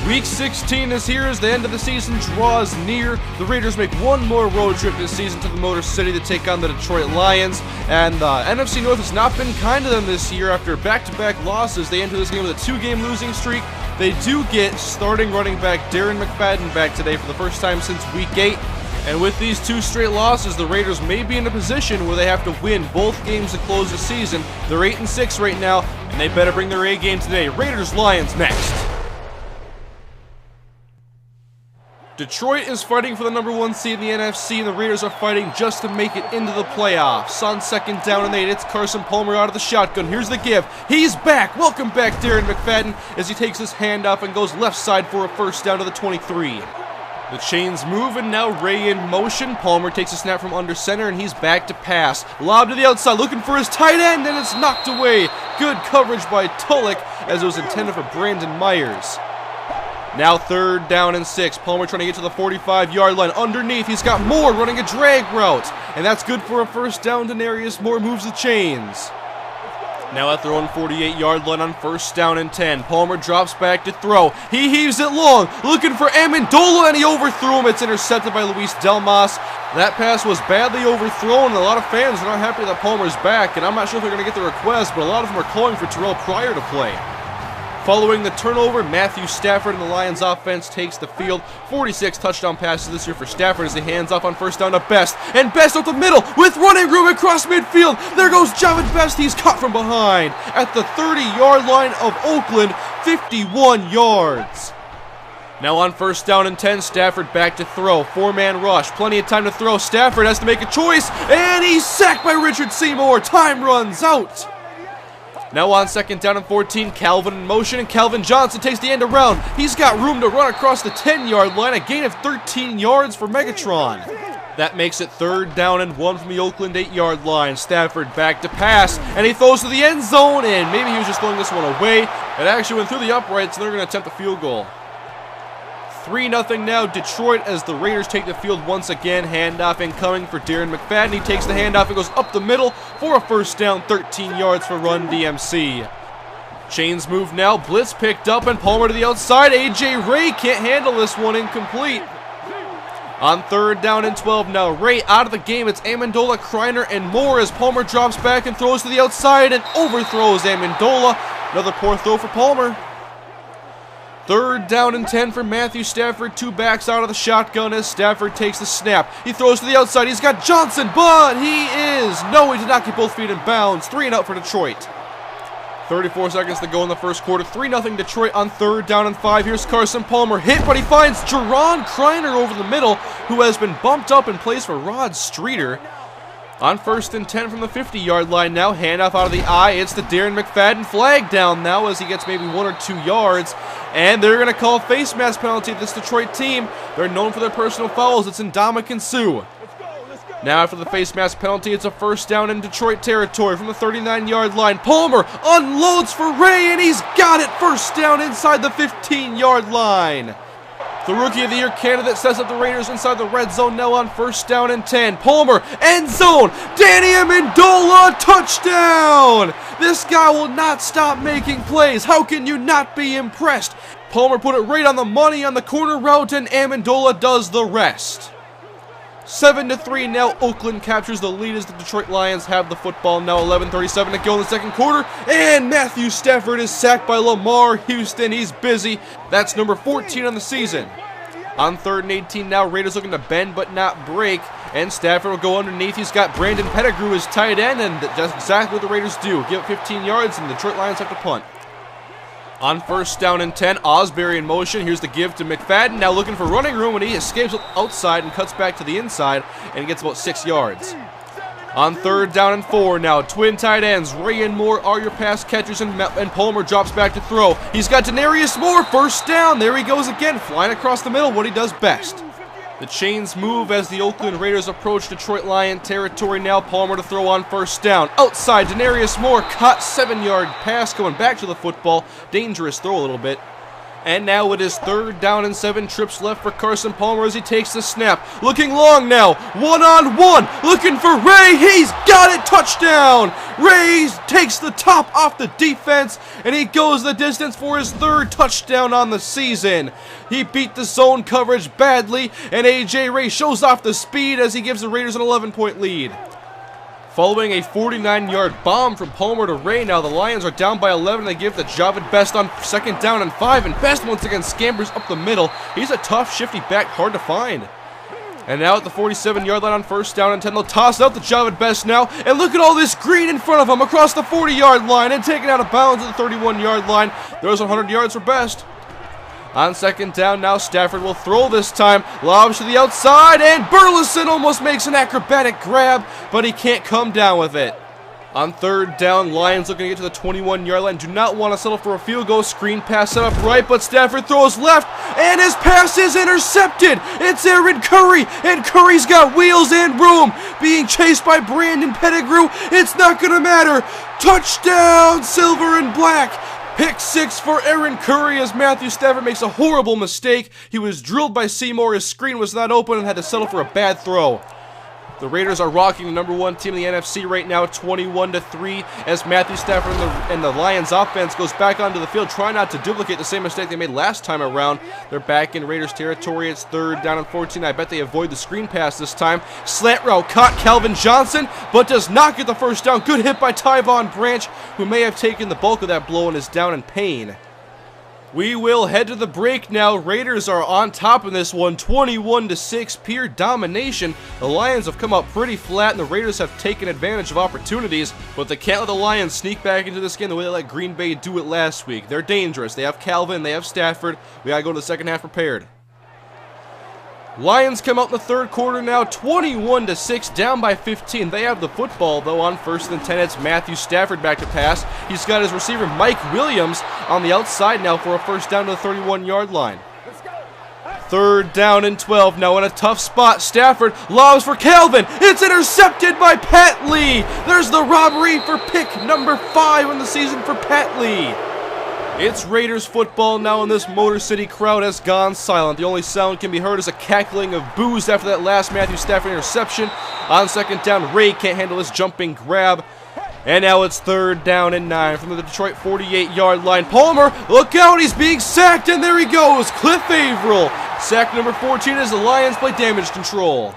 Week 16 is here as the end of the season draws near. The Raiders make one more road trip this season to the Motor City to take on the Detroit Lions. And the NFC North has not been kind to them this year. After back-to-back losses, they enter this game with a 2-game losing streak. They do get starting running back Darren McFadden back today for the first time since Week 8. And with these 2 straight losses, the Raiders may be in a position where they have to win both games to close the season. They're 8-6 right now, and they better bring their A game today. Raiders-Lions next. Detroit is fighting for the #1 seed in the NFC, and the Raiders are fighting just to make it into the playoffs. On 2nd down and 8, it's Carson Palmer out of the shotgun. Here's the give. He's back. Welcome back, Darren McFadden, as he takes his handoff and goes left side for a first down to the 23. The chains move, and now Ray in motion. Palmer takes a snap from under center, and he's back to pass. Lob to the outside, looking for his tight end, and it's knocked away. Good coverage by Tulloch, as it was intended for Brandon Myers. Now 3rd down and 6. Palmer trying to get to the 45-yard line. Underneath, he's got Moore running a drag route. And that's good for a first down. Denarius Moore moves the chains. Now at their own 48-yard line on 1st down and 10. Palmer drops back to throw. He heaves it long, looking for Amendola, and he overthrew him. It's intercepted by Luis Delmas. That pass was badly overthrown, and a lot of fans are not happy that Palmer's back. And I'm not sure if they're going to get the request, but a lot of them are calling for Terrell Pryor to play. Following the turnover, Matthew Stafford and the Lions offense takes the field. 46 touchdown passes this year for Stafford as he hands off on 1st down to Best. And Best up the middle with running room across midfield. There goes Javid Best. He's caught from behind at the 30-yard line of Oakland, 51 yards. Now on 1st down and 10, Stafford back to throw. 4-man rush. Plenty of time to throw. Stafford has to make a choice, and he's sacked by Richard Seymour. Time runs out. Now on 2nd down and 14, Calvin in motion, and Calvin Johnson takes the end around. He's got room to run across the 10-yard line, a gain of 13 yards for Megatron. That makes it 3rd down and 1 from the Oakland 8-yard line. Stafford back to pass, and he throws to the end zone, and maybe he was just throwing this one away. It actually went through the uprights, and they're going to attempt a field goal. 3-0 now, Detroit, as the Raiders take the field once again. Handoff incoming for Darren McFadden. He takes the handoff and goes up the middle for a first down, 13 yards for Run DMC. Chains move now, blitz picked up, and Palmer to the outside. A.J. Ray can't handle this one, incomplete. On 3rd down and 12 now, Ray out of the game. It's Amendola, Kreiner, and Moore as Palmer drops back and throws to the outside and overthrows Amendola. Another poor throw for Palmer. 3rd down and 10 for Matthew Stafford. 2 backs out of the shotgun as Stafford takes the snap. He throws to the outside. He's got Johnson, but he did not get both feet in bounds. 3 and out for Detroit. 34 seconds to go in the first quarter. 3-0 Detroit on 3rd down and 5. Here's Carson Palmer hit, but he finds Jerron Kreiner over the middle, who has been bumped up and plays for Rod Streeter. On 1st and 10 from the 50-yard line now. Handoff out of the eye. It's the Darren McFadden flag down now as he gets maybe 1 or 2 yards. And they're going to call a face mask penalty to this Detroit team. They're known for their personal fouls. It's Ndamukong Suh. Now after the face mask penalty, it's a first down in Detroit territory from the 39-yard line. Palmer unloads for Ray, and he's got it. First down inside the 15-yard line. The Rookie of the Year candidate sets up the Raiders inside the red zone now on 1st down and 10. Palmer, end zone. Danny Amendola, touchdown. This guy will not stop making plays. How can you not be impressed? Palmer put it right on the money on the corner route, and Amendola does the rest. 7-3 now. Oakland captures the lead as the Detroit Lions have the football. Now 11:37 to go in the second quarter. And Matthew Stafford is sacked by Lamar Houston. He's busy. That's number 14 on the season. On 3rd and 18 now. Raiders looking to bend but not break. And Stafford will go underneath. He's got Brandon Pettigrew as tight end. And that's exactly what the Raiders do. Give it 15 yards and the Detroit Lions have to punt. On 1st down and 10, Osbury in motion. Here's the give to McFadden. Now looking for running room, and he escapes outside and cuts back to the inside and gets about 6 yards. On 3rd down and 4 now, twin tight ends. Ray and Moore are your pass catchers, and Palmer drops back to throw. He's got Denarius Moore, first down. There he goes again, flying across the middle, what he does best. The chains move as the Oakland Raiders approach Detroit Lion territory now. Palmer to throw on 1st down. Outside, Denarius Moore caught 7-yard pass going back to the football. Dangerous throw a little bit. And now it is 3rd down and 7, trips left for Carson Palmer as he takes the snap. Looking long now, one-on-one, looking for Ray, he's got it, touchdown! Ray takes the top off the defense, and he goes the distance for his 3rd touchdown on the season. He beat the zone coverage badly, and A.J. Ray shows off the speed as he gives the Raiders an 11-point lead. Following a 49-yard bomb from Palmer to Ray, now the Lions are down by 11. They give the Javid Best on 2nd down and 5, and Best once again scampers up the middle. He's a tough, shifty back, hard to find. And now at the 47-yard line on 1st down and 10, they'll toss out the Javid Best now, and look at all this green in front of him across the 40-yard line and taken out of bounds at the 31-yard line. There's 100 yards for Best. On 2nd down now, Stafford will throw this time, lobs to the outside, and Burleson almost makes an acrobatic grab, but he can't come down with it. On 3rd down, Lions looking to get to the 21-yard line, do not want to settle for a field goal, screen pass set up right, but Stafford throws left, and his pass is intercepted. It's Aaron Curry, and Curry's got wheels and room, being chased by Brandon Pettigrew. It's not going to matter. Touchdown, silver and black. Pick 6 for Aaron Curry as Matthew Stafford makes a horrible mistake. He was drilled by Seymour, his screen was not open and had to settle for a bad throw. The Raiders are rocking the #1 team in the NFC right now, 21-3, as Matthew Stafford and the Lions offense goes back onto the field, trying not to duplicate the same mistake they made last time around. They're back in Raiders territory. It's 3rd down and 14. I bet they avoid the screen pass this time. Slant route caught Calvin Johnson, but does not get the 1st down. Good hit by Tyvon Branch, who may have taken the bulk of that blow and is down in pain. We will head to the break now. Raiders are on top in this one, 21-6, pure domination. The Lions have come out pretty flat, and the Raiders have taken advantage of opportunities, but they can't let the Lions sneak back into this game the way they let Green Bay do it last week. They're dangerous. They have Calvin, they have Stafford. We gotta go to the 2nd half prepared. Lions come out in the 3rd quarter now, 21-6, down by 15. They have the football, though, on 1st and 10. It's Matthew Stafford back to pass. He's got his receiver, Mike Williams, on the outside now for a 1st down to the 31-yard line. 3rd down and 12. Now in a tough spot, Stafford lobs for Calvin. It's intercepted by Pat Lee. There's the robbery for pick number 5 in the season for Pat Lee. It's Raiders football now, and this Motor City crowd has gone silent. The only sound can be heard is a cackling of boos after that last Matthew Stafford interception. On 2nd down, Ray can't handle this jumping grab. And now it's 3rd down and 9 from the Detroit 48-yard line. Palmer, look out, he's being sacked, and there he goes, Cliff Averill. Sack number 14 as the Lions play damage control.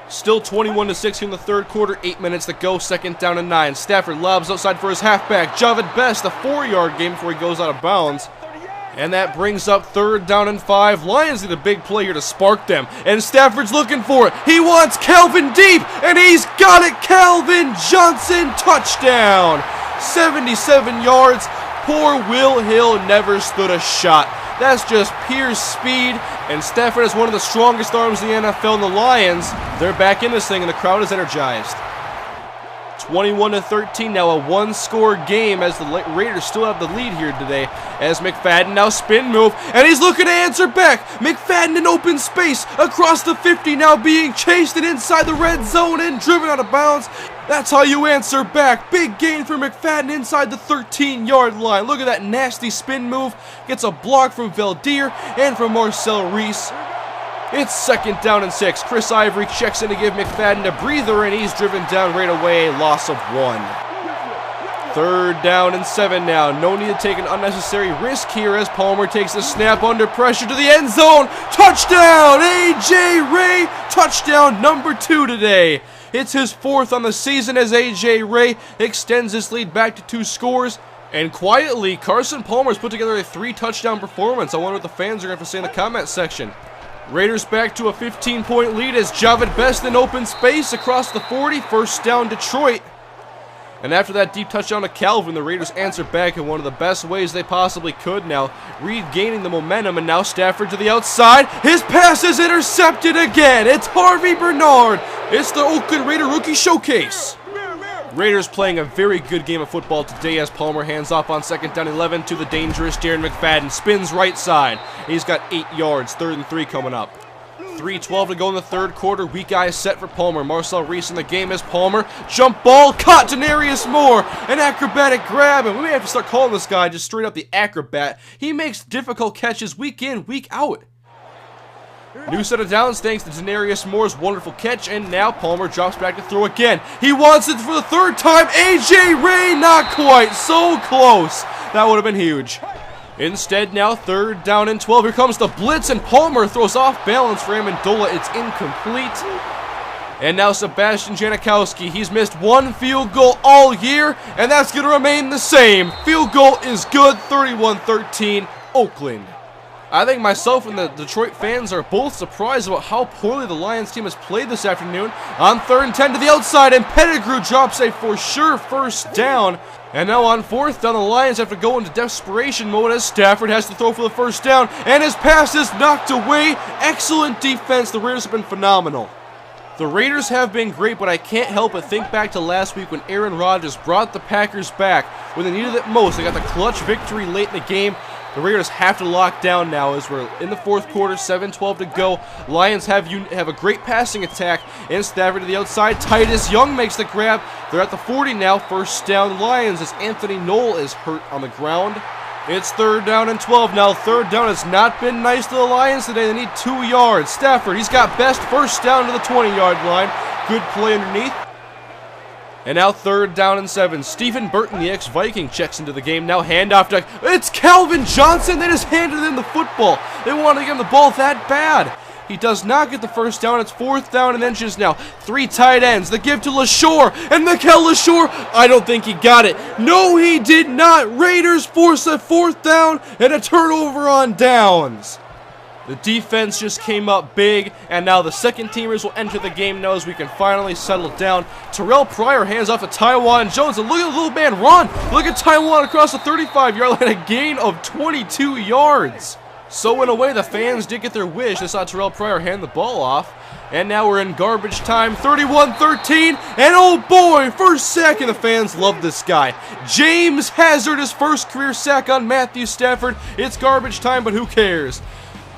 Still 21-6 in the 3rd quarter, 8 minutes to go, 2nd down and 9. Stafford lobs outside for his halfback, Javid Best, a 4-yard gain before he goes out of bounds. And that brings up 3rd down and 5. Lions need a big play here to spark them, and Stafford's looking for it. He wants Calvin deep, and he's got it. Calvin Johnson, touchdown. 77 yards. Poor Will Hill never stood a shot. That's just pure speed, and Stafford has one of the strongest arms in the NFL, and the Lions, they're back in this thing, and the crowd is energized. 21-13, now a one-score game as the Raiders still have the lead here today, as McFadden now spin move, and he's looking to answer back. McFadden in open space across the 50, now being chased and inside the red zone and driven out of bounds. That's how you answer back. Big gain for McFadden inside the 13-yard line. Look at that nasty spin move. Gets a block from Valdir and from Marcel Reese. It's 2nd down and 6. Chris Ivory checks in to give McFadden a breather, and he's driven down right away. Loss of 1. 3rd down and 7 now. No need to take an unnecessary risk here as Palmer takes the snap under pressure to the end zone. Touchdown! A.J. Ray. Touchdown number 2 today. It's his 4th on the season as A.J. Ray extends his lead back to 2 scores. And quietly, Carson Palmer's put together a 3-touchdown performance. I wonder what the fans are going to have to say in the comment section. Raiders back to a 15-point lead as Javid Best in open space across the 40. 1st down Detroit. And after that deep touchdown to Calvin, the Raiders answer back in one of the best ways they possibly could now, regaining the momentum, and now Stafford to the outside. His pass is intercepted again. It's Harvey Bernard. It's the Oakland Raider Rookie Showcase. Raiders playing a very good game of football today as Palmer hands off on 2nd down 11 to the dangerous Darren McFadden. Spins right side. He's got 8 yards, 3rd and 3 coming up. 3:12 to go in the third quarter. Weak eyes set for Palmer. Marcel Reese in the game as Palmer. Jump ball, caught Denarius Moore. An acrobatic grab, and we may have to start calling this guy just straight up the acrobat. He makes difficult catches week in, week out. New set of downs thanks to Denarius Moore's wonderful catch, and now Palmer drops back to throw again. He wants it for the third time. AJ Ray, not quite. So close. That would have been huge. Instead, now 3rd down and 12. Here comes the blitz, and Palmer throws off balance for Amendola. It's incomplete. And now Sebastian Janikowski. He's missed one field goal all year, and that's going to remain the same. Field goal is good, 31-13, Oakland. I think myself and the Detroit fans are both surprised about how poorly the Lions team has played this afternoon. On 3rd and 10 to the outside, and Pettigrew drops a for sure first down. And now on 4th down, the Lions have to go into desperation mode as Stafford has to throw for the first down, and his pass is knocked away. Excellent defense. The Raiders have been phenomenal. The Raiders have been great, but I can't help but think back to last week when Aaron Rodgers brought the Packers back when they needed it most. They got the clutch victory late in the game. The Raiders have to lock down now as we're in the 4th quarter, 7:12 to go. Lions have a great passing attack, and Stafford to the outside. Titus Young makes the grab. They're at the 40 now. First down Lions as Anthony Knoll is hurt on the ground. It's 3rd down and 12 now. 3rd down has not been nice to the Lions today. They need 2 yards. Stafford, he's got best first down to the 20-yard line. Good play underneath. And now 3rd down and 7. Stephen Burton, the ex-Viking, checks into the game. Now handoff to... It's Calvin Johnson! They just handed him the football. They wanted to give him the ball that bad. He does not get the first down. It's 4th down and inches now. 3 tight ends. The give to LaShore. And Mikel LaShore, I don't think he got it. No, he did not. Raiders force a 4th down and a turnover on downs. The defense just came up big, and now the second teamers will enter the game now as we can finally settle down. Terrell Pryor hands off to Taiwan Jones, and look at the little man run. Look at Taiwan across the 35-yard line, a gain of 22 yards. So in a way, the fans did get their wish. They saw Terrell Pryor hand the ball off, and now we're in garbage time, 31-13, and oh boy, first sack, and the fans love this guy. James Hazard, his first career sack on Matthew Stafford. It's garbage time, but who cares?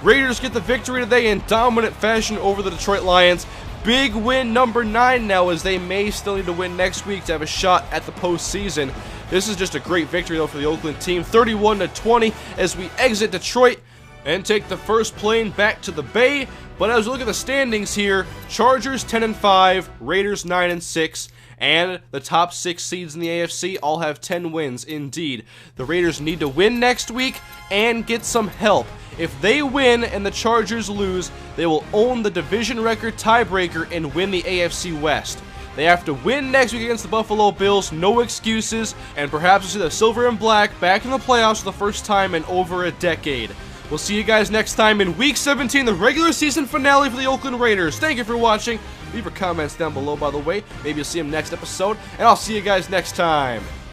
Raiders get the victory today in dominant fashion over the Detroit Lions. Big win number 9 now, as they may still need to win next week to have a shot at the postseason. This is just a great victory though for the Oakland team, 31-20 as we exit Detroit and take the first plane back to the Bay. But as we look at the standings here, Chargers 10-5, Raiders 9-6. And the top 6 seeds in the AFC all have 10 wins indeed. The Raiders need to win next week and get some help. If they win and the Chargers lose, they will own the division record tiebreaker and win the AFC West. They have to win next week against the Buffalo Bills, no excuses, and perhaps we'll see the Silver and Black back in the playoffs for the first time in over a decade. We'll see you guys next time in Week 17, the regular season finale for the Oakland Raiders. Thank you for watching. Leave your comments down below, by the way. Maybe you'll see them next episode, and I'll see you guys next time.